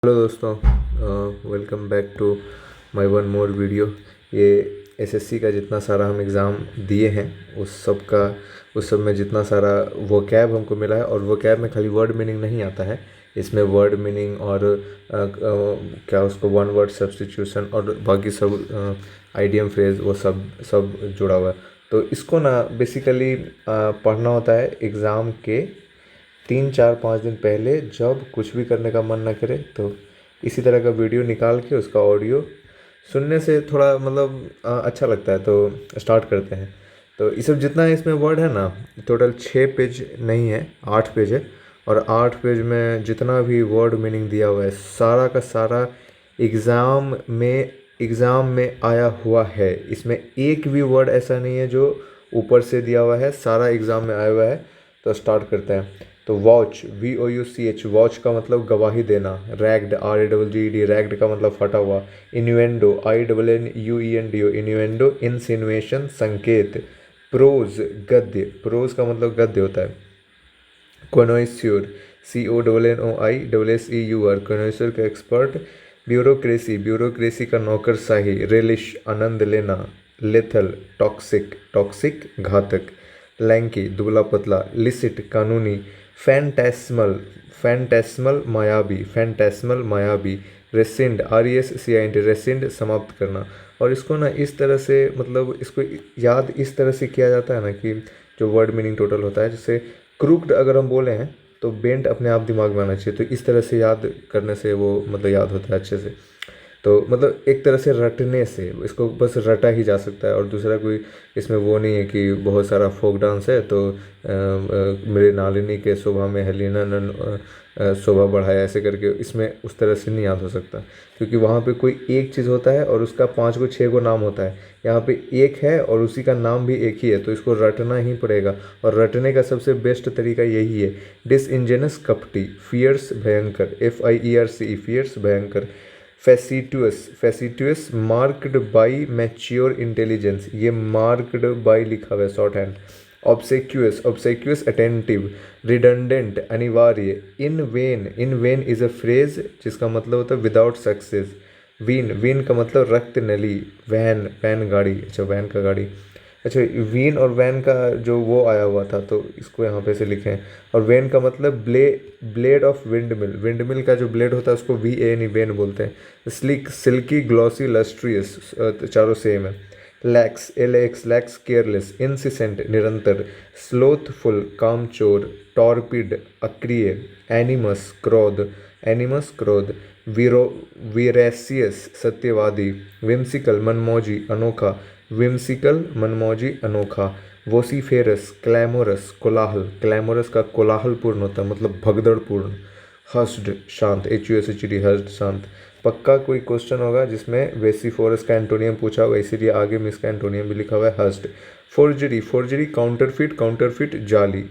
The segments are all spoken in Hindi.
हेलो दोस्तों, welcome back to my one more video. ये एसएससी का जितना सारा हम एग्ज़ाम दिए हैं उस सब में जितना सारा वोकैब हमको मिला है, और वोकैब में खाली वर्ड मीनिंग नहीं आता है। इसमें वर्ड मीनिंग और क्या उसको वन वर्ड सब्स्टिट्यूशन और बाकी सब आइडियम फ्रेज वो सब सब जुड़ा हुआ है। तो इसको ना बेसिकली पढ़ना होता है एग्ज़ाम के 3 4 5 दिन पहले, जब कुछ भी करने का मन ना करे तो इसी तरह का वीडियो निकाल के उसका ऑडियो सुनने से थोड़ा मतलब अच्छा लगता है। तो स्टार्ट करते हैं। तो ये सब जितना है इसमें वर्ड है ना, टोटल 6 पेज नहीं है, 8 पेज है। और 8 पेज में जितना भी वर्ड मीनिंग दिया हुआ है सारा का सारा एग्ज़ाम में आया हुआ है। इसमें एक भी वर्ड ऐसा नहीं है जो ऊपर से दिया हुआ है, सारा एग्ज़ाम में आया हुआ है। तो स्टार्ट करते हैं। तो वॉच, VOUCH, वॉच का मतलब गवाही देना। रैग्ड, RAGGED, रैग्ड का मतलब फटा हुआ। इन्यूएंडो, INNUENDO, इन्यूएंडो इंसिनुएशन, संकेत। प्रोज, गद्य, प्रोज का मतलब गद्य होता है। कॉनोइस्योर, CONNOISSEUR, कॉनोइस्योर का एक्सपर्ट। ब्यूरोक्रेसी, ब्यूरोक्रेसी का नौकरशाही। रिलिश, आनंद लेना। लेथल, टॉक्सिक, टॉक्सिक घातक। लैंकी, दुबला पतला। लिसिट, कानूनी। फैंटेस्मल, फैंटेस्मल मायावी, फैंटेस्मल मायावी। रेसिंड, RESCIND, रेसिंड समाप्त करना। और इसको ना इस तरह से मतलब इसको याद इस तरह से किया जाता है ना कि जो वर्ड मीनिंग टोटल होता है, जैसे क्रूक्ड अगर हम बोले हैं तो बेंट अपने आप दिमाग में आना चाहिए। तो इस तरह से याद करने से वो मतलब याद होता है अच्छे से। तो मतलब एक तरह से रटने से इसको बस रटा ही जा सकता है। और दूसरा कोई इसमें वो नहीं है कि बहुत सारा फोक डांस है तो मेरे नालिनी के शोभा में हेलिना ने शोभा बढ़ाया, ऐसे करके इसमें उस तरह से नहीं याद हो सकता। क्योंकि वहाँ पे कोई एक चीज़ होता है और उसका 5 6 नाम होता है। यहाँ पे एक है और उसी का नाम भी एक ही है, तो इसको रटना ही पड़ेगा। और रटने का सबसे बेस्ट तरीका यही है। डिसइंजेनस, कपटी। फियर्स, भयंकर, FIERCE, फियर्स भयंकर। Facetious, facetious marked by mature intelligence, ये मार्क्ड बाई लिखा हुआ है short hand. Obsequious, obsequious attentive. Redundant, अनिवार्य। In vain, in vain is a phrase जिसका मतलब होता है विदाउट सक्सेस। वीन, वीन का मतलब रक्त नली। वैन, वैन गाड़ी, अच्छा वैन का गाड़ी। अच्छा, वीन और वैन का जो वो आया हुआ था तो इसको यहाँ पे से लिखें। और वेन का मतलब blade of wind mill, wind mill का जो ब्लेड होता है उसको VAN, वेन बोलते हैं। स्लिक, सिल्की, ग्लॉसी, लस्ट्रियस, चारों सेम है। Lax, LAX, lax careless. Incessant, निरंतर। स्लोथफुल, कामचोर। टॉर्पिड, अक्रिय। एनिमस, क्रोध, एनिमस क्रोध। वीरो, वीरेसियस, सत्यवादी। विम्सिकल, मनमौजी, अनोखा। विम्सिकल, मनमौजी, अनोखा। वोसीफेरस, क्लैमोरस, कोलाहल, क्लैमोरस का कोलाहलपूर्ण होता है मतलब भगदड़पूर्ण। हस्ड, शांत, HUSHD, हस्ड, शांत। पक्का कोई क्वेश्चन होगा जिसमें वेसिफोरस का एंटोनियम पूछा होगा, इसीलिए आगे में इसका एंटोनियम भी लिखा हुआ है हस्ड। फोर्जरी, फोर्जरी काउंटरफिट, काउंटरफिट जाली।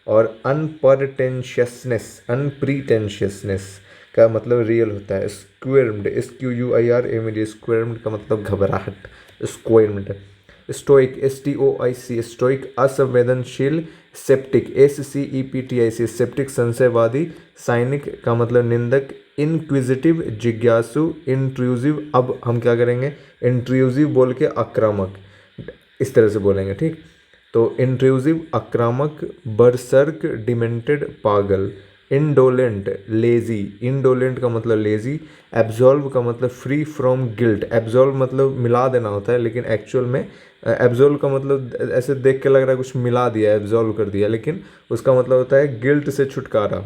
और अनप्रटेंशियसनेस, अनप्रीटेंशियसनेस का मतलब रियल होता है। स्क्वेर्म्ड, SQUIRMD, स्क्वेर्म्ड का मतलब घबराहट, स्क्वेर्म्ड। स्टोइक, STOIC, स्टोइक असंवेदनशील। सेप्टिक, SCEPTIC, सेप्टिक संशयवादी। साइनिक का मतलब निंदक। इनक्विजिटिव, जिज्ञासु। इंट्रूसिव, अब हम क्या करेंगे, इंट्रूसिव बोल के आक्रामक, इस तरह से बोलेंगे, ठीक। तो इंट्रूसिव, आक्रामक। बर्सर्क, डिमेंटेड, पागल। इंडोलेंट, लेजी, इंडोलेंट का मतलब लेजी। एब्जॉल्व का मतलब फ्री फ्रॉम गिल्ट, एब्जॉल्व मतलब मिला देना होता है, लेकिन एक्चुअल में एब्जॉल्व का मतलब ऐसे देख के लग रहा है कुछ मिला दिया, एब्जॉल्व कर दिया, लेकिन उसका मतलब होता है गिल्ट से छुटकारा,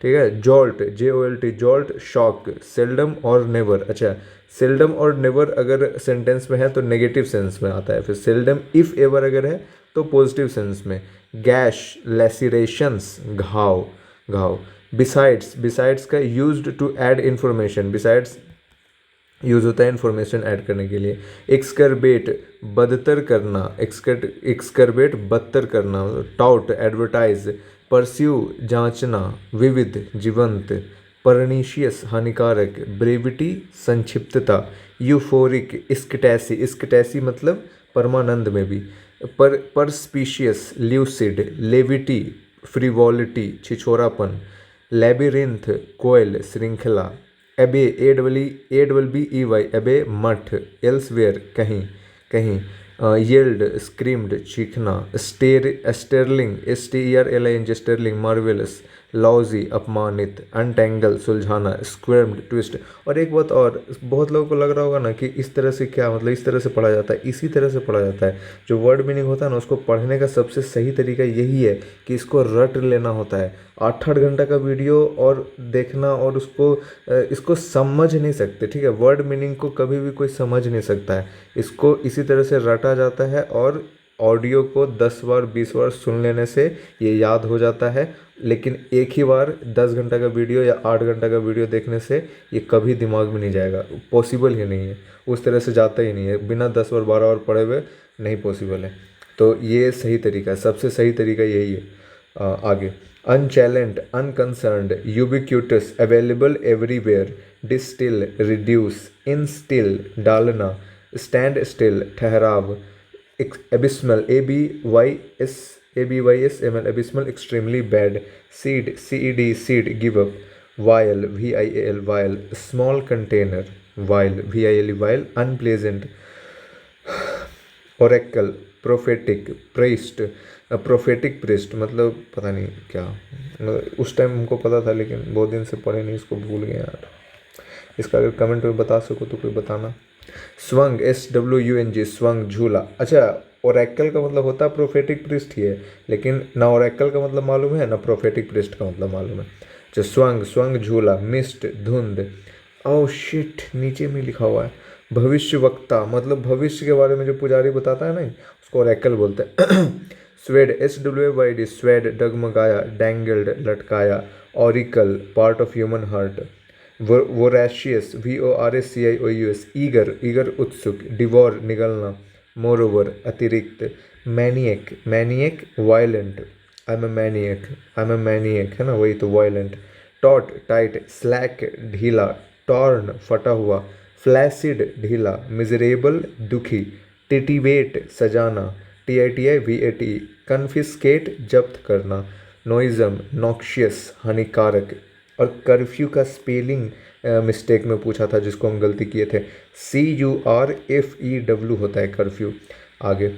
ठीक है। Jolt, JOLT, jolt, shock. Seldom और नेवर, अच्छा सेल्डम और नेवर अगर सेंटेंस में है तो नेगेटिव सेंस में आता है। फिर सेल्डम इफ एवर अगर है तो पॉजिटिव सेंस में। गैश, लेसिरेशंस, घाव, घाव। बिसाइड्स, बिसाइड्स का used to add information, besides use होता है इंफॉर्मेशन ऐड करने के लिए। एक्सकर्बेट, बदतर करना, एक्सकर्बेट बदतर करना। Taut, advertise. परस्यू, जांचना। विविध, जीवंत। परनीशियस, हानिकारक। ब्रेविटी, संक्षिप्तता। यूफोरिक, स्कटैसी, स्कटैसी मतलब परमानंद में भी। Perspicuous, lucid. लेविटी, फ्रिवोलिटी, छिछोरापन। लेबिरिंथ, कोयल, श्रृंखला। एबे ABBEY एबे मठ, एल्सवेयर कहीं कहीं, येल्ड स्क्रीम्ड चीखना, स्टेरलिंग STERLING स्टेरलिंग मार्वेलस, लॉजी अपमानित, अनटेंगल सुलझाना, स्क्वेम्ड ट्विस्ट। और एक बात और, बहुत लोगों को लग रहा होगा ना कि इस तरह से क्या मतलब इस तरह से पढ़ा जाता है, इसी तरह से पढ़ा जाता है। जो वर्ड मीनिंग होता है ना उसको पढ़ने का सबसे सही तरीका यही है कि इसको रट लेना होता है। 8-8 घंटा का वीडियो और देखना और इसको समझ नहीं सकते, ठीक है। वर्ड मीनिंग को कभी भी कोई समझ नहीं सकता है, इसको इसी तरह से रटा जाता है। और ऑडियो को 10 बार 20 बार सुन लेने से ये याद हो जाता है, लेकिन एक ही बार 10 घंटा का वीडियो या 8 घंटा का वीडियो देखने से ये कभी दिमाग में नहीं जाएगा, पॉसिबल ही नहीं है, उस तरह से जाता ही नहीं है। बिना 10 बार 12 बार पढ़े हुए नहीं पॉसिबल है। तो ये सही तरीका है, सबसे सही तरीका यही है। आगे, unchallenged, unconcerned, ubiquitous, available everywhere, distil, reduce, instil, डालना, स्टैंड स्टिल, ठहराव, abysmal, ABYSML, abysmal, extremely bad, cede, CED, give up, vial, VIAL, vial, small container, vile, VILE, vile, unpleasant, oracle, prophetic, priest, prophetic priest मतलब पता नहीं क्या, मतलब उस टाइम हमको पता था लेकिन बहुत दिन से पढ़े नहीं, इसको भूल गए यार। इसका अगर कमेंट में बता सको तो कोई बताना। स्वंग, SWUNG, स्वंग, झूला। अच्छा, ओरेकल का मतलब होता है प्रोफेटिक प्रिस्ट ही है, लेकिन ना ओरेकल का मतलब मालूम है ना प्रोफेटिक प्रिस्ट का मतलब मालूम है। अच्छा, स्वंग, स्वंग झूला, मिस्ट, धुंध। ओह शिट, नीचे में लिखा हुआ है भविष्यवक्ता, मतलब भविष्य के बारे में जो पुजारी बताता है ना उसको ओरेकल बोलते हैं। स्वेड, SWAYD, स्वेड, डगमगाया, डैंगल्ड, लटकाया, auricle, part of human heart, voracious, VORACIOUS, eager, eager उत्सुक, डिवोर, निगलना, मोरोवर, अतिरिक्त, maniac, maniac, violent, I am a maniac है ना, वही तो वायलेंट, टॉट, टाइट, स्लैक, ढीला, टॉर्न, फटा हुआ, फ्लैसिड, ढीला, मिजरेबल, दुखी, टिटिवेट, सजाना, TITIVAT, कन्फिस्केट, जब्त करना, नोइज़म, नॉक्शियस, हानिकारक। और कर्फ्यू का स्पेलिंग मिस्टेक में पूछा था जिसको हम गलती किए थे, CURFEW होता है कर्फ्यू। आगे,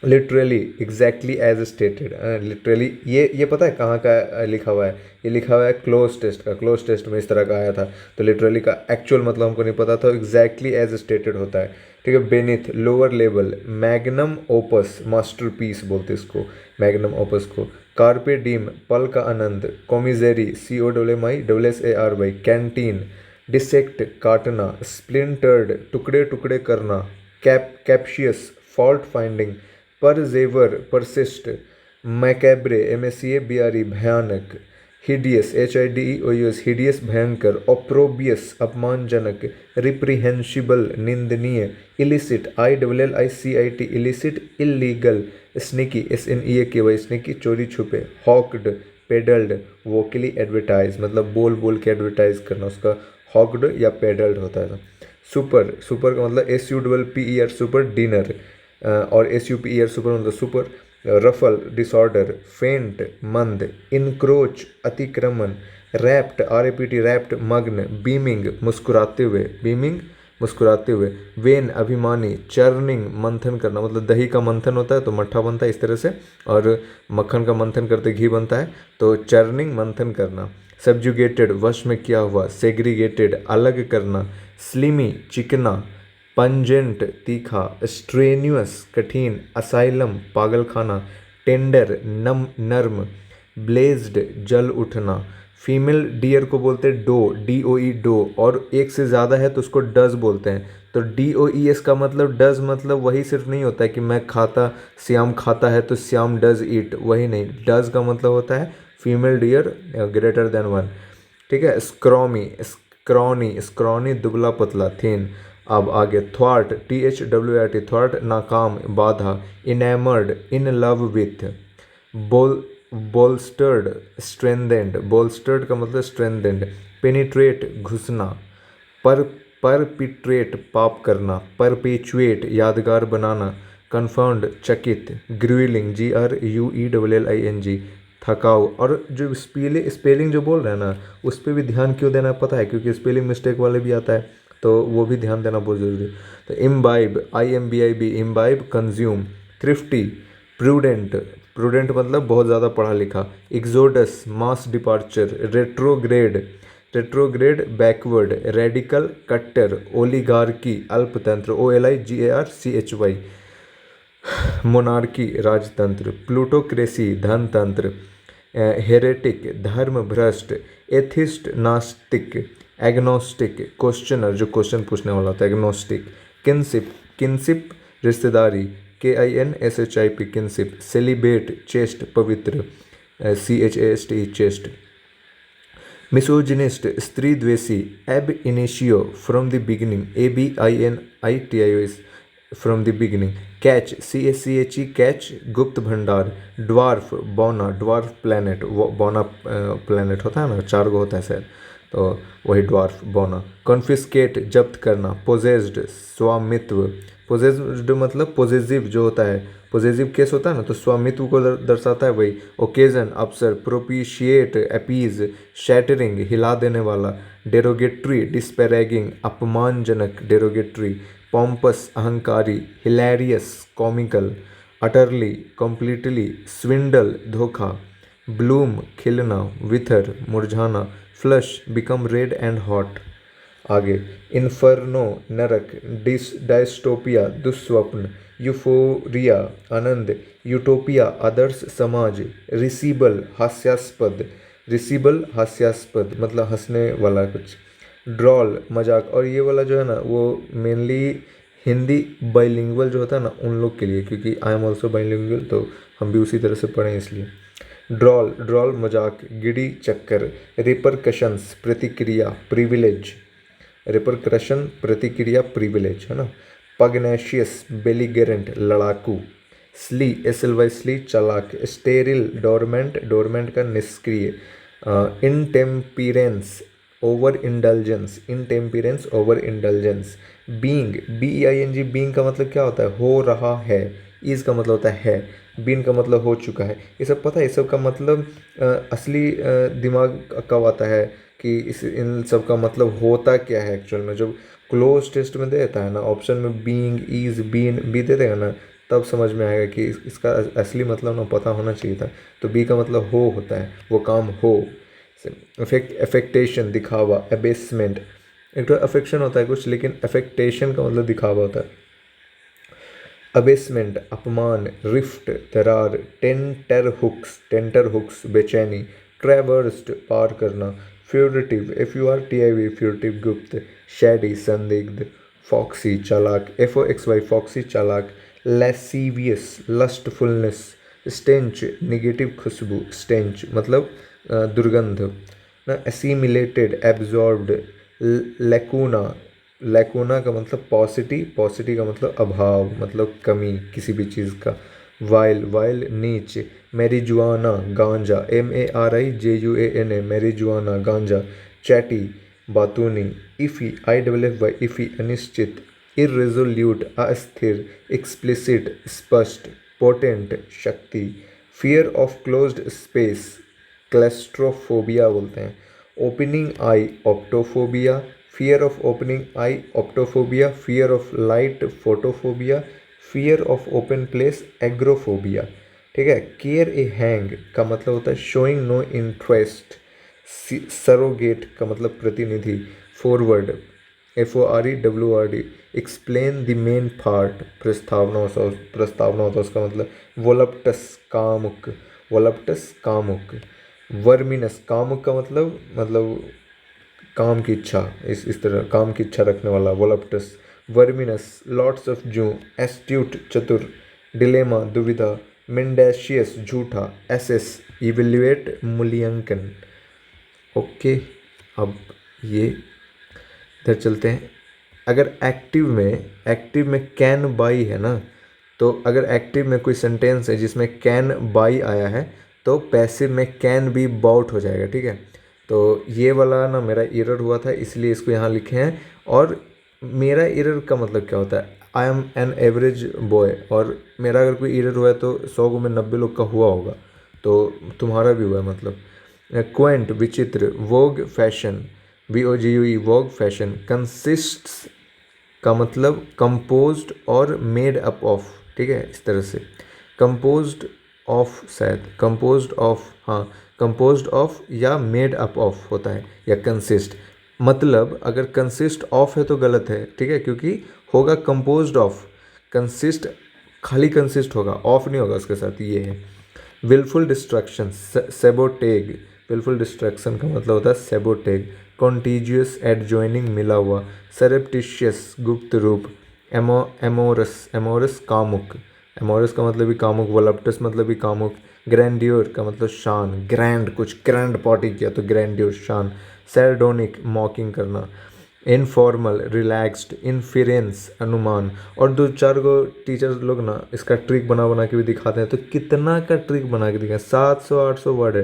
literally, exactly as stated, literally ये पता है कहाँ का लिखा हुआ है, ये लिखा हुआ है क्लोज टेस्ट का, क्लोज टेस्ट में इस तरह का आया था। तो लिटरली का एक्चुअल मतलब हमको नहीं पता था, एग्जैक्टली एज स्टेटेड होता है, ठीक है। Beneath, lower level, magnum opus, masterpiece बोलते इसको, मैग्नम ओपस को। कार्पे डीम, पल का आनंद, कॉमिजेरी, COMMISSARY, कैंटीन, डिसेक्ट, काटना, स्प्लिंटर्ड, टुकड़े टुकड़े करना, कैप्शियस, फॉल्ट फाइंडिंग, परजेवर, परसिस्ट, मैकेब्रे, MACABRE, भयानक, हिडियस, HIDEOUS, हिडियस, भयंकर, ऑप्रोबियस, अपमानजनक, रिप्रीहेंशिबल, निंदनीय, illicit, ILLICIT, illicit, illegal, sneaky, SNEAKY, sneaky, चोरी छुपे, हॉक्ड, पेडल्ड, वोकली एडवर्टाइज, मतलब बोल बोल के एडवर्टाइज करना, उसका हॉक्ड या पेडल्ड होता है। सुपर, सुपर का मतलब SUPPER, सुपर, डिनर, और SUPER, सुपर मतलब सुपर। रफल, डिसऑर्डर, फेंट, मंद, इनक्रोच, अतिक्रमण, रैप्ट, RAPT, रैप्ट, मग्न, बीमिंग, मुस्कुराते हुए, बीमिंग, मुस्कुराते हुए, वेन, अभिमानी, चर्निंग, मंथन करना, मतलब दही का मंथन होता है तो मट्ठा बनता है इस तरह से, और मक्खन का मंथन करते घी बनता है, तो चर्निंग, मंथन करना। सब्जुगेटेड, वश में किया हुआ, सेग्रीगेटेड, अलग करना, स्लिमी, चिकना, पंजेंट, तीखा, स्ट्रेन्यूअस, कठिन, असाइलम, पागलखाना, टेंडर, नर्म, ब्लेज्ड, जल उठना। फीमेल डियर को बोलते हैं डो, DOE, डो, और एक से ज़्यादा है तो उसको डज बोलते हैं। तो DOES का मतलब डज, मतलब वही सिर्फ नहीं होता है कि मैं खाता, श्याम खाता है तो श्याम डज ईट, वही नहीं, डज का मतलब होता है फीमेल डियर ग्रेटर देन 1, ठीक है। स्क्रॉमी, स्क्रॉनी, स्क्रॉनी, दुबला पतला, थिन। अब आगे, थ्वार्ट, THWART, थ्वार्ट, नाकाम, बाधा, इनेमर्ड, इन लव विथ, बोल बोल्स्टर्ड, स्ट्रेंथेंड, बोल्स्टर्ड का मतलब स्ट्रेंथेंड, पेनिट्रेट, घुसना, पर परपिट्रेट, पाप करना, परपेचुएट, यादगार बनाना, कन्फर्म्ड, चकित, ग्रुइलिंग, GRUELLING, थकाऊ। और जो स्पेलिंग जो बोल रहे हैं ना, उस पर भी ध्यान क्यों देना पता है, क्योंकि स्पेलिंग मिस्टेक वाले भी आता है, तो वो भी ध्यान देना बहुत ज़रूरी है। तो imbibe, IMBIB, imbibe, consume. Thrifty, prudent, prudent मतलब बहुत ज़्यादा पढ़ा लिखा। Exodus, mass departure. Retrograde, retrograde backward. Radical, कट्टर। ओलिगार्की, अल्पतंत्र, OLIGARCHY। मोनार्की, राजतंत्र। प्लूटोक्रेसी, धनतंत्र। हेरेटिक, धर्म भ्रष्ट। एथिस्ट, नास्तिक। एग्नोस्टिक, क्वेश्चनर, जो क्वेश्चन पूछने वाला होता है, एग्नोस्टिक। किनसिप, किनसिप रिश्तेदारी, KINSHIP, किनसिप। सेलिबेट, चेस्ट, पवित्र, CHAST, चेस्ट। मिसोजिनिस्ट, स्त्री द्वेषी। Ab initio, from the beginning, ABINITIOS, from the beginning. Cache, CHCHE, cache, गुप्त भंडार। ड्वार्फ, बौना, ड्वार्फ प्लैनेट, बौना प्लैनेट होता है ना, 4 गो होता है शायद, तो वही ड्वार्फ, बौना। कॉन्फिस्केट, जब्त करना। पोजेस्ड, स्वामित्व। पोजेस्ड मतलब पोजेसिव जो होता है, पोजेसिव केस होता है ना, तो स्वामित्व को दर्शाता है वही। ओकेजन, अवसर। प्रोपिशिएट, अपीज। शैटरिंग, हिला देने वाला। डेरोगेटरी, डिस्पैरेगिंग, अपमानजनक, डेरोगेटरी। पॉम्पस, अहंकारी। Hilarious, comical. Utterly, completely. स्विंडल, धोखा। ब्लूम, खिलना। विथर, मुरझाना। Flush, become red and hot. आगे इन्फर्नो, नरक। डायस्टोपिया, दुस्वप्न। यूफोरिया, आनंद। यूटोपिया, आदर्श समाज। रिसीबल, हास्यास्पद। रिसीबल, हास्यास्पद मतलब हंसने वाला कुछ। ड्रॉल, मजाक। और ये वाला जो है ना, वो मेनली हिंदी बाइलिंगुअल जो होता है ना, उन लोग के लिए, क्योंकि आई एम ऑल्सो बाइलिंगुअल, तो हम भी उसी तरह से पढ़ें इसलिए। ड्रॉल, ड्रॉल मजाक। गिडी, चक्कर। रिपरकशंस, प्रतिक्रिया। प्रिविलेज, रिपरकशन प्रतिक्रिया, प्रिविलेज, है ना। पगनेशियस, बेलिगेरेंट, लड़ाकू। स्ली, SLY, स्ली, चालाक। स्टेरिल, डोरमेंट, डोरमेंट का निष्क्रिय। Intemperance, over indulgence. Intemperance, over indulgence. Being, BEING, being का मतलब क्या होता है, हो रहा है। इज का मतलब होता है, बीन का मतलब हो चुका है। ये सब पता है, ये सब का मतलब असली दिमाग कब आता है कि इन सब का मतलब होता क्या है एक्चुअल में। जब क्लोज टेस्ट में देता है ना, ऑप्शन में बीइंग, इज, बीन, बी दे देगा ना, तब समझ में आएगा कि इसका असली मतलब ना पता होना चाहिए था। तो बी का मतलब हो होता है, वो काम हो। अफेक्टेशन, दिखावा। अबेसमेंट, एक तो अफेक्शन होता है कुछ, लेकिन अफेक्टेशन का मतलब दिखावा होता है। अबेसमेंट, अपमान। रिफ्ट, दरार। टेंटर हुक्स, बेचैनी। ट्रैवर्स्ड, पार करना। फ्यूरिटिव, FURTIV, फ्यूरिटिव, गुप्त। शैडी, संदिग्ध। फॉक्सी, चालाक। FOXY, फॉक्सी, चालाक। लैसीवियस, लस्टफुलनेस। स्टेंच, निगेटिव खुशबू। स्टेंच मतलब दुर्गंध ना। Assimilated, absorbed. लैकूना, लैकूना का मतलब पॉसिटी, पॉसिटी का मतलब अभाव, मतलब कमी किसी भी चीज़ का। वाइल, वाइल नीच। मैरिजुआना, गांजा। MARIJUANA, मैरिजुआना, गांजा। चैटी, बातूनी। इफ़ी, IFFY, इफ़ी, अनिश्चित। इर्रेजोल्यूट, अस्थिर। एक्सप्लिसिट, स्पष्ट। पोटेंट, शक्ति। Fear of closed space, claustrophobia बोलते हैं। Opening eye, optophobia. Fear of opening eye, optophobia. Fear of light, photophobia. Fear of open place, agoraphobia. ठीक है। केयर ए हैंग का मतलब होता है शोइंग नो इंटरेस्ट। सरोगेट का मतलब प्रतिनिधि। Forward, FORWARD। Explain the main part, प्रस्तावना होता है उसका मतलब। वोलप्टस, कामुक। वोलप्टस, कामुक। वर्मिनस, कामुक का मतलब काम की इच्छा, इस तरह काम की इच्छा रखने वाला, वोलप्टस। वर्मिनस, लॉट्स ऑफ जू। एस्ट्यूट, चतुर। डिलेमा, दुविधा। मेंडेशियस, झूठा। एसेस, इवेल्युएट, मूल्यांकन। ओके, अब ये इधर चलते हैं। अगर एक्टिव में कैन बाई है ना, तो अगर एक्टिव में कोई सेंटेंस है जिसमें कैन बाई आया है, तो पैसिव में कैन बी बाउट हो जाएगा। ठीक है, तो ये वाला ना मेरा एरर हुआ था, इसलिए इसको यहाँ लिखे हैं। और मेरा एरर का मतलब क्या होता है, I am an average boy, और मेरा अगर कोई एरर हुआ है तो 100 में 90 लोग का हुआ होगा। तो तुम्हारा भी हुआ है मतलब। क्वेंट विचित्र, वोग फैशन, VOGUE वोग फैशन। कंसिस्ट्स का मतलब कंपोज्ड और मेड अप ऑफ, ठीक है, इस तरह से। कंपोज्ड ऑफ, शायद कंपोज्ड ऑफ, हाँ कंपोज्ड ऑफ या मेड अप ऑफ होता है, या कंसिस्ट। मतलब अगर कंसिस्ट ऑफ है तो गलत है, ठीक है, क्योंकि होगा कंपोज्ड ऑफ। कंसिस्ट खाली कंसिस्ट होगा, ऑफ नहीं होगा उसके साथ, ये है। Willful destruction, sabotage. Willful destruction का मतलब होता है सेबोटेग। कॉन्टीजियस एडजॉइनिंग, मिला हुआ। सरप्टिशियस गुप्त रूप। एमोरस, एमोरस कामुक, एमोरस का मतलब भी कामुक। वोलप्टस मतलब भी कामुक। ग्रैंड्योर का मतलब शान, ग्रैंड, कुछ ग्रैंड पार्टी किया तो ग्रैंड्योर, शान। सैरडोनिक मॉकिंग करना। Informal relaxed. इन्फेरेंस अनुमान। और दो चार गो टीचर्स लोग ना इसका ट्रिक बना बना के भी दिखाते हैं, तो कितना का ट्रिक बना के दिखाए, 700-800 वर्ड है,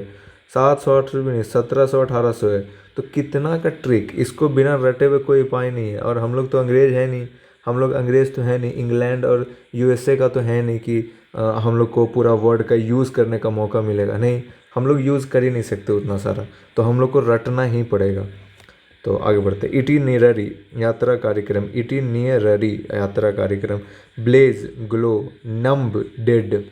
700-800 भी नहीं, 1700-1800 है, तो कितना का ट्रिक, इसको बिना रटे हुए कोई उपाय नहीं है। और हम लोग तो अंग्रेज है नहीं, हम लोग अंग्रेज तो है नहीं, इंग्लैंड और USA का तो है नहीं कि हम लोग को पूरा वर्ड का यूज़ करने का मौका मिलेगा, नहीं, हम लोग यूज़ कर ही नहीं सकते उतना सारा, तो हम लोग को रटना ही पड़ेगा। तो आगे बढ़ते, इटिनररी यात्रा कार्यक्रम, इटिनररी यात्रा कार्यक्रम। ब्लेज ग्लो, नम्ब डेड,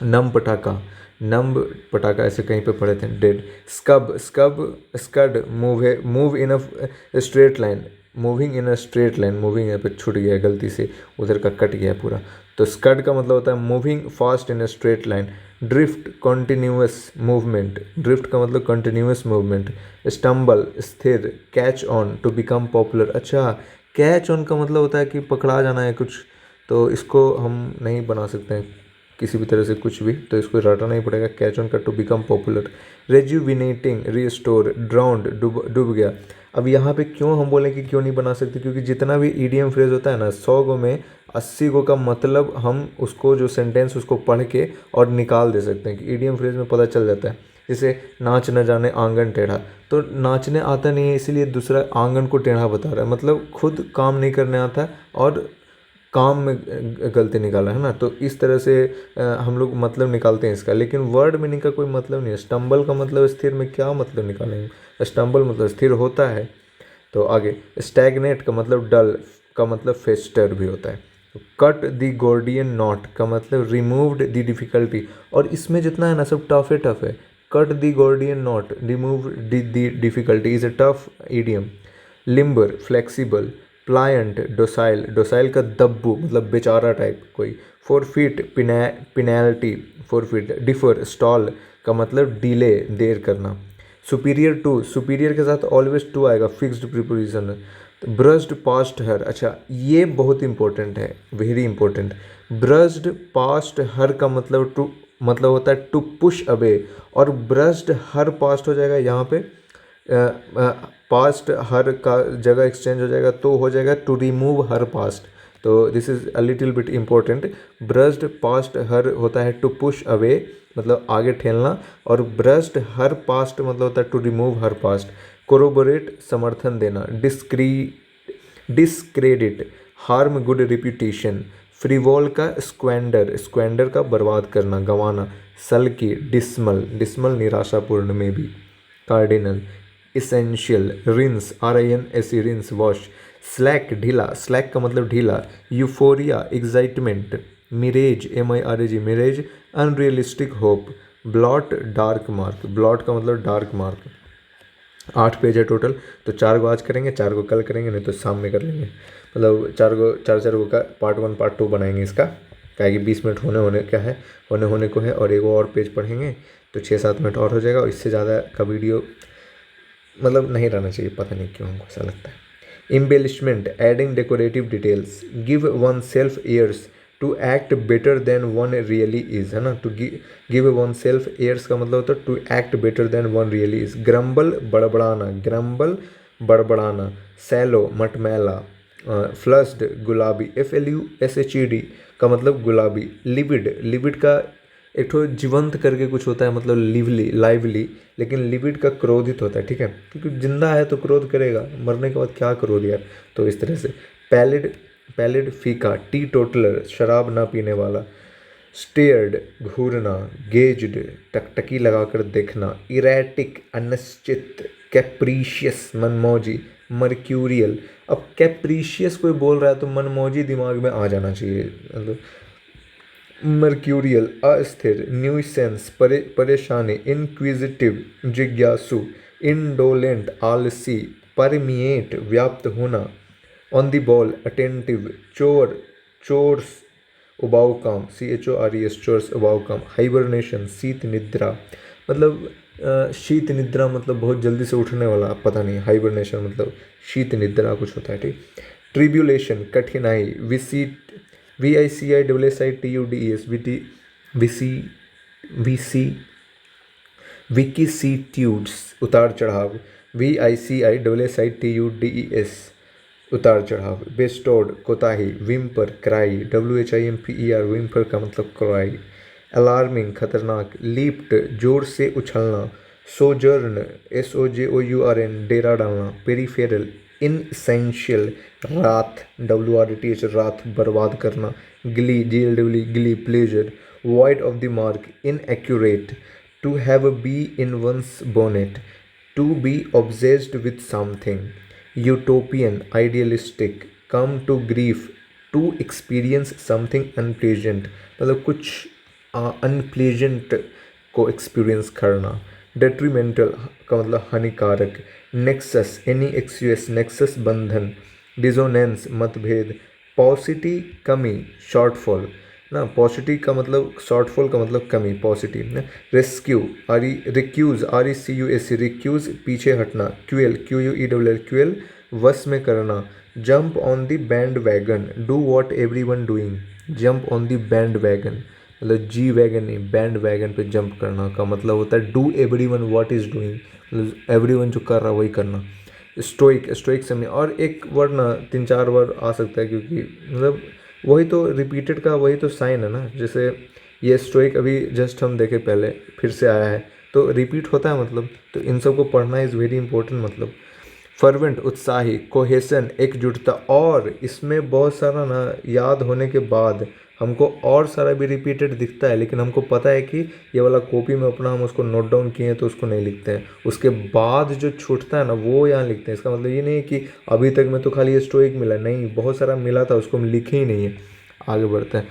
नम पटाखा, नम्ब पटाखा ऐसे कहीं पे पढ़े थे, dead. Scud, scud scud, move है, move in a straight line, moving in a straight line, moving यहाँ पे छूट गया है गलती से, उधर का कट गया है पूरा। तो स्कड का मतलब होता है moving fast in a straight line. Drift continuous movement, drift का मतलब कंटिन्यूअस मूवमेंट। स्टम्बल स्थिर। Catch on to become popular, अच्छा कैच ऑन का मतलब होता है कि पकड़ा जाना है कुछ, तो इसको हम नहीं बना सकते हैं किसी भी तरह से कुछ भी, तो इसको रटाना ही पड़ेगा। कैच ऑन का to become popular. Rejuvenating restore, drowned डूब डूब गया। अब यहाँ पे क्यों हम बोलें कि क्यों नहीं बना सकते, क्योंकि जितना भी ईडीएम फ्रेज होता है ना, 100 गो में 80 गो का मतलब हम उसको जो सेंटेंस उसको पढ़ के और निकाल दे सकते हैं, कि ईडीएम फ्रेज में पता चल जाता है। जैसे नाच न जाने आंगन टेढ़ा, तो नाचने आता नहीं है इसीलिए दूसरा आंगन को टेढ़ा बता रहा है, मतलब खुद काम नहीं करने आता है और काम में गलती निकाला है ना, तो इस तरह से हम लोग मतलब निकालते हैं इसका, लेकिन वर्ड मीनिंग का कोई मतलब नहीं है। स्टम्बल का मतलब स्थिर में क्या मतलब निकालेंगे, स्टम्बल मतलब स्थिर होता है। तो आगे, स्टैग्नेट का मतलब डल, का मतलब फेस्टर भी होता है। कट द गोर्डियन नॉट का मतलब रिमूव्ड द डिफिकल्टी, और इसमें जितना है ना सब टफ है। Cut the Gordian knot, remove the difficulty is a tough idiom. Limber flexible. Pliant docile, docile का दब्बू मतलब बेचारा टाइप कोई। Forfeit penalty, forfeit. Defer stall का मतलब डिले, देर करना। सुपीरियर टू, सुपीरियर के साथ ऑलवेज टू आएगा, फिक्स्ड प्रीपोजिशन। ब्रस्ड पास्ट हर, अच्छा ये बहुत इंपॉर्टेंट है, वेरी इंपॉर्टेंट। ब्रस्ड पास्ट हर का मतलब टू, मतलब होता है टू पुश अवे, और ब्रस्ड हर पास्ट हो जाएगा यहाँ पे, पास्ट हर का जगह एक्सचेंज हो जाएगा तो हो जाएगा टू रिमूव हर पास्ट। तो this is a little bit important. Brushed past her होता है टू पुश अवे, मतलब आगे ठेलना, और ब्रस्ड हर पास्ट मतलब होता है to remove her past. Corroborate समर्थन देना। Discredit, harm good reputation. Frivol का स्क्वेंडर, स्क्वेंडर का बर्बाद करना, गंवाना। सल्की डिस्मल, डिस्मल निराशापूर्ण में भी। Cardinal essential. Rinse, RINSE rinse wash. Slack ढीला, स्लैक का मतलब ढीला। Euphoria excitement. Mirage MIRAG mirage, unrealistic hope. Blot dark mark, blot का मतलब डार्क मार्क। 8 पेज है टोटल, तो 4 गो आज करेंगे, 4 गो कल करेंगे, नहीं तो शाम में कर लेंगे, मतलब 4 गो, 4 गो का पार्ट 1 पार्ट 2 बनाएंगे इसका, क्या कि 20 मिनट होने क्या है, होने को है, और एक और पेज पढ़ेंगे तो 6-7 मिनट और हो जाएगा, और इससे ज़्यादा का वीडियो मतलब नहीं रहना चाहिए, पता नहीं क्यों हमको ऐसा लगता है। Embellishment, adding decorative details. Give oneself ears to act better than one really is, है ना, to give oneself ears का मतलब होता है to act better than one really is. Grumble बड़बड़ाना, grumble बड़बड़ाना। Shallow मटमैला। Flushed गुलाबी, FLUSHED का मतलब गुलाबी। Livid, livid का एक ठो जीवंत करके कुछ होता है, मतलब लिवली, लाइवली, लेकिन लिविड का क्रोधित होता है, ठीक है, क्योंकि जिंदा है तो क्रोध करेगा, मरने के बाद क्या क्रोध यार, तो इस तरह से। पैलिड, पैलिड फीका। टी टोटलर, शराब ना पीने वाला। स्टेयर्ड घूरना, गेज्ड टकटकी लगाकर देखना, इरेटिक अनिश्चित, कैप्रीशियस मनमौजी, मर्क्यूरियल। अब कैप्रीशियस कोई बोल रहा है तो मनमौजी दिमाग में आ जाना चाहिए, मतलब मर्क्यूरियल अस्थिर, न्यूसेंस परेशानी, इंक्विजिटिव जिज्ञासु, इंडोलेंट आलसी, परमिएट व्याप्त होना, ऑन द बॉल अटेंटिव, चोर चोर्स उबाऊ काम, CHORES चोर्स उबाऊ काम, हाइबरनेशन शीत निद्रा, मतलब शीत निद्रा मतलब बहुत जल्दी से उठने वाला, पता नहीं, हाइबरनेशन मतलब शीत निद्रा कुछ होता है, ठीक। ट्रिब्यूलेशन कठिनाई, VICISSITUDES विकीसीट्यूड्स उतार चढ़ाव, VICISSITUDES उतार चढ़ाव, बेस्टोर्ड कोताही, विम्पर क्राई, WHIMPER विम्पर का मतलब क्राई, अलार्मिंग खतरनाक, लीप्ट जोर से उछलना, सोजर्न SOJOURN डेरा डालना, पेरीफेरल इनसेंशियल रात, WRATH रात बर्बाद करना, glee GLW glee pleasure, wide of the mark inaccurate, to have a bee in one's bonnet, to be obsessed with something, utopian idealistic, come to grief, to experience something unpleasant, मतलब कुछ अनप्लेजेंट को एक्सपीरियंस करना, डेट्रीमेंटल का मतलब हानिकारक, नेक्सस NEXUS नेक्सस बंधन, डिजोनेंस मतभेद, पॉसिटी कमी शॉर्टफॉल ना, पॉसिटी का मतलब शॉर्टफॉल का मतलब कमी, पॉसिटिव ना, रेस्क्यू रिक्यूज RECUS रिक्यूज पीछे हटना, क्यूएल QUELL क्यूएल वश में करना, jump on the band wagon, do what everyone doing, jump on the band wagon मतलब जी वैगन नहीं, बैंड वैगन पे जंप करना का मतलब होता है do everyone what is doing, मतलब एवरीवन जो कर रहा है वही करना। स्टोइक समय, और एक वर्ड ना 3-4 वर्ड आ सकता है क्योंकि मतलब वही तो रिपीटेड का वही तो साइन है ना, जैसे ये स्टोइक अभी जस्ट हम देखे पहले फिर से आया है तो रिपीट होता है, मतलब तो इन सब को पढ़ना इज़ वेरी इंपॉर्टेंट। मतलब फर्वेंट उत्साही, कोहेसन एकजुटता, और इसमें बहुत सारा ना याद होने के बाद हमको और सारा भी रिपीटेड दिखता है, लेकिन हमको पता है कि ये वाला कॉपी में अपना हम उसको नोट डाउन किए हैं तो उसको नहीं लिखते हैं, उसके बाद जो छूटता है ना वो यहाँ लिखते हैं। इसका मतलब ये नहीं है कि अभी तक में तो खाली ये स्टोइक मिला, नहीं, बहुत सारा मिला था उसको हम लिखे ही नहीं है। आगे बढ़ते हैं।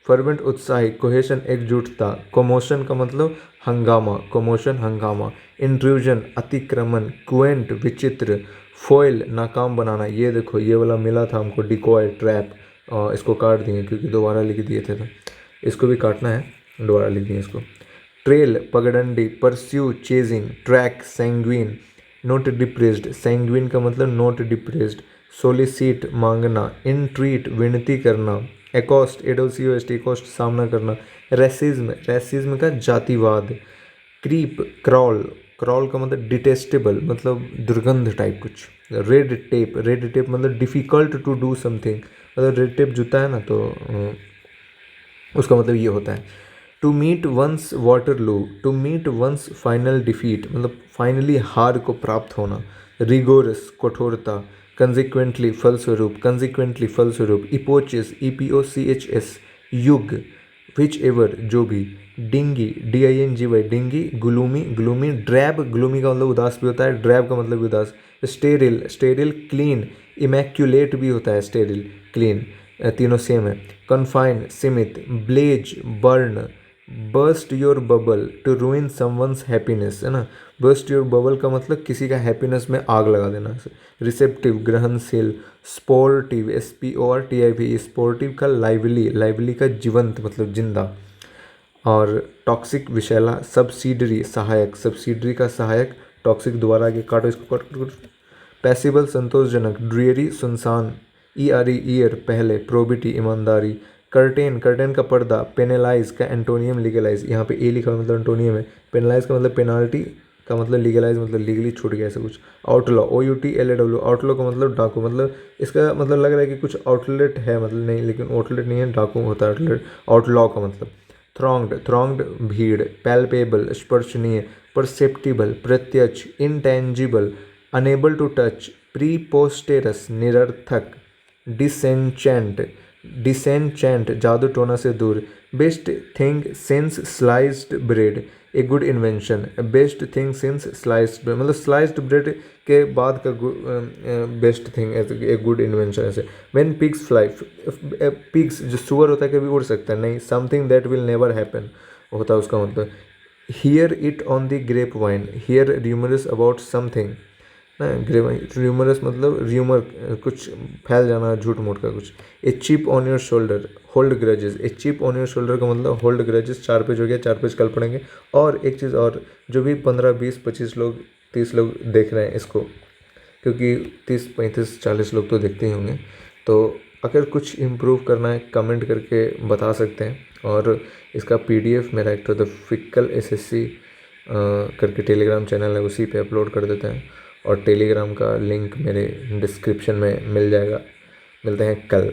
फर्वेंट उत्साही, कोहेशन एकजुटता, कोमोशन का मतलब हंगामा, कोमोशन हंगामा, इंट्रूजन अतिक्रमण, क्वेंट विचित्र, फॉयल नाकाम बनाना, ये देखो ये वाला मिला था हमको, डिकॉय ट्रैप, इसको काट दिए क्योंकि दोबारा लिख दिए थे तो इसको भी काटना है, दोबारा लिख दिए इसको। ट्रेल पगडंडी, pursue chasing, track sanguine, note depressed, sanguine का मतलब नोट डिप्रेस्ड, सोलिसिट मांगना, इंट्रीट विनती करना, एकोस्ट AOCOST एकोस्ट सामना करना, रेसिज्म का जातिवाद, क्रीप क्रॉल का मतलब डिटेस्टेबल मतलब दुर्गंध टाइप कुछ, रेड टेप मतलब डिफ़िकल्ट टू डू समथिंग, मतलब रेड टेप जूता है ना तो उसका मतलब ये होता है। To meet one's Waterloo, to meet one's final defeat मतलब फाइनली हार को प्राप्त होना, रिगोरस कठोरता, कंसिक्वेंटली फलस्वरूप, इपोचिस EPOCHS युग, विच एवर जो भी, dingy DINGY dingy, gloomy, drab gloomy का मतलब उदास भी होता है, ड्रैब का मतलब उदास, स्टेरिल क्लीन, इमैक्यूलेट भी होता है, स्टेरिल क्लीन, तीनों सेम है। कन्फाइन सीमित, blaze burn, burst your bubble to ruin someone's happiness है ना, बर्स्ट योर बबल का मतलब किसी का हैप्पीनेस में आग लगा देना। रिसेप्टिव ग्रहणशील, स्पोर्टिव SPORTIV स्पोर्टिव का लाइवली का जीवंत मतलब जिंदा, और टॉक्सिक विषैला, सब्सिडरी का सहायक, टॉक्सिक दोबारा आगे काटो इसको काटो। पैसिबल संतोषजनक, ड्रियरी सुनसान, ईयर पहले, प्रोबिटी ईमानदारी, कर्टेन का पर्दा, पेनलाइज का एंटोनियम लीगलाइज, यहाँ पे ए लिखा हुआ मतलब एंटोनियम है, पेनलाइज का मतलब पेनाल्टी का मतलब लीगलाइज मतलब लीगली छूट गया ऐसा कुछ। आउटलॉ OUTLAW आउटलॉ का मतलब डाकू, मतलब इसका मतलब लग रहा है कि कुछ आउटलेट है, मतलब नहीं, लेकिन आउटलेट नहीं है, डाकू होता है आउटलेट। आउटलॉ का मतलब थ्रॉन्ग्ड भीड़, पैल्पेबल स्पर्शनीय, परसेप्टिबल प्रत्यक्ष, इंटेंजिबल, अनेबल टू टच, प्रीपोस्टेरस निरर्थक, डिसेंचेंट डिसेंचेंट जादू टोना से दूर। Best thing since sliced bread, a good invention. Best thing since sliced bread मतलब स्लाइस्ड ब्रेड के बाद का best thing a good invention ऐसे। व्हेन पिग्स फ्लाई, पिग्स जो सुअर होता है कभी उड़ सकता है नहीं, something that will never happen होता है उसका मतलब। Here it on the grapevine, hear rumours about something ना, ग्रेप र्यूमरस मतलब र्यूमर कुछ फैल जाना झूठ मूठ का कुछ। A chip on your shoulder, hold grudges. A chip on your shoulder का मतलब होल्ड ग्रजेस। 4 पेज हो गया, 4 पेज कल पढ़ेंगे। और एक चीज़ और, जो भी 15 20 25 लोग 30 लोग देख रहे हैं इसको, क्योंकि 30 35 40 लोग तो देखते ही होंगे, तो अगर कुछ इम्प्रूव करना है कमेंट करके बता सकते हैं। और इसका PDF मेरा एक तो फिक्कल SSC करके टेलीग्राम चैनल है, उसी पे अपलोड कर देते हैं। और टेलीग्राम का लिंक मेरे डिस्क्रिप्शन में मिल जाएगा। मिलते हैं कल।